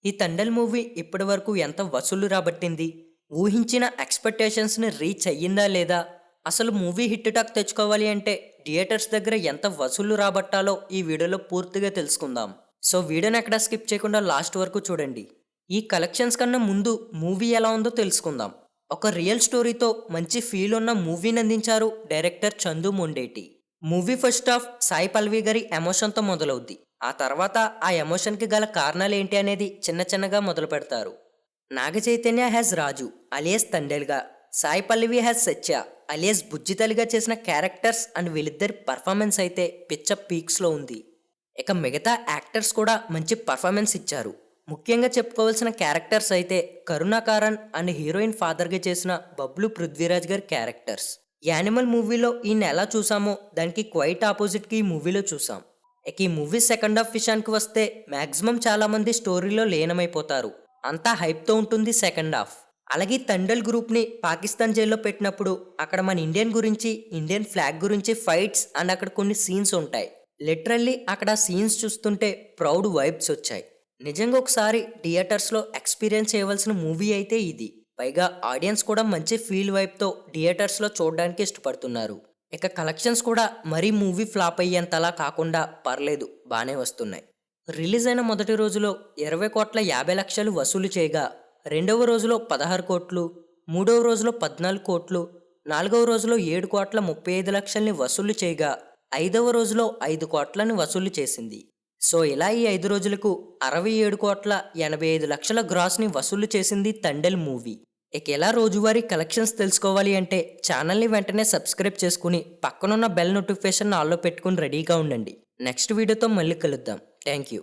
ఈ 'తండేల్' మూవీ ఇప్పటివరకు ఎంత వసూళ్లు రాబట్టింది? ఊహించిన ఎక్స్‌పెక్టేషన్స్‌ని రీచ్ అయ్యిందా లేదా? అసలు మూవీ హిట్ టాక్ తెచ్చుకోవాలి అంటే థియేటర్స్ దగ్గర ఎంత వసూళ్లు రాబట్టాలో ఈ వీడియోలో పూర్తిగా తెలుసుకుందాం. సో వీడియోని ఎక్కడా స్కిప్ చేయకుండా లాస్ట్ వరకు చూడండి. ఈ కలెక్షన్స్ కన్నా ముందు మూవీ ఎలా ఉందో తెలుసుకుందాం. ఒక రియల్ స్టోరీతో మంచి ఫీల్ ఉన్న మూవీని అందించారు director Chandu Mondeti. Movie first half Sai Pallavi గారి ఎమోషన్‌తో మొదలవుద్ది. ఆ తర్వాత ఆ ఎమోషన్‌కి గల కారణాలేంటి అనేది చిన్న చిన్నగా మొదలు పెడతారు. నాగ చైతన్య హ్యాస్ రాజు అలియాస్ తండేల్‌గా, సాయి పల్లవి హ్యాస్ సత్య అలియాస్ బుజ్జితలిగా చేసిన క్యారెక్టర్స్ అండ్ వీళ్ళిద్దరి పర్ఫార్మెన్స్ అయితే పిచ్చ పీక్స్‌లో ఉంది. ఇక మిగతా యాక్టర్స్ కూడా మంచి పర్ఫార్మెన్స్ ఇచ్చారు. ముఖ్యంగా చెప్పుకోవాల్సిన క్యారెక్టర్స్ అయితే కరుణాకరన్ అండ్ హీరోయిన్ ఫాదర్గా చేసిన బబ్లు పృథ్వీరాజ్ గారి క్యారెక్టర్స్. యానిమల్ మూవీలో ఈయన ఎలా చూసామో దానికి క్వైట్ ఆపోజిట్కి ఈ మూవీలో చూసాం. ఇక ఈ మూవీ సెకండ్ హాఫ్ విషయానికి వస్తే మ్యాక్సిమం చాలా మంది స్టోరీలో లీనమైపోతారు. అంతా హైప్తో ఉంటుంది సెకండ్ హాఫ్. అలాగే తండేల్ గ్రూప్ని పాకిస్తాన్ జైల్లో పెట్టినప్పుడు అక్కడ మన ఇండియన్ గురించి, ఇండియన్ ఫ్లాగ్ గురించి ఫైట్స్ అండ్ అక్కడ కొన్ని సీన్స్ ఉంటాయి. లిటరల్లీ అక్కడ సీన్స్ చూస్తుంటే ప్రౌడ్ వైబ్స్ వచ్చాయి. నిజంగా ఒకసారి థియేటర్స్లో ఎక్స్పీరియన్స్ చేయవలసిన మూవీ అయితే ఇది. పైగా ఆడియన్స్ కూడా మంచి ఫీల్ వైబ్తో థియేటర్స్లో చూడడానికి ఇష్టపడుతున్నారు. ఇక కలెక్షన్స్ కూడా మరీ మూవీ ఫ్లాప్ అయ్యేంతలా కాకుండా పర్లేదు, బాగానే వస్తున్నాయి. రిలీజ్ అయిన మొదటి రోజులో 20,50,00,000 వసూలు చేయగా, రెండవ రోజులో 16 కోట్లు, మూడవ రోజులో 14 కోట్లు, నాలుగవ రోజులో 7,35,00,000ని వసూలు చేయగా, ఐదవ రోజులో 5 కోట్లని వసూలు చేసింది. సో ఇలా ఈ 5 రోజులకు 67,85,00,000 గ్రాస్ని వసూలు చేసింది తండేల్ మూవీ. ఇక ఎలా రోజువారీ కలెక్షన్స్ తెలుసుకోవాలి అంటే ఛానల్ని వెంటనే సబ్స్క్రైబ్ చేసుకుని పక్కనున్న బెల్ నోటిఫికేషన్ ఆల్లో పెట్టుకుని రెడీగా ఉండండి. నెక్స్ట్ వీడియోతో మళ్ళీ కలుద్దాం. Thank you.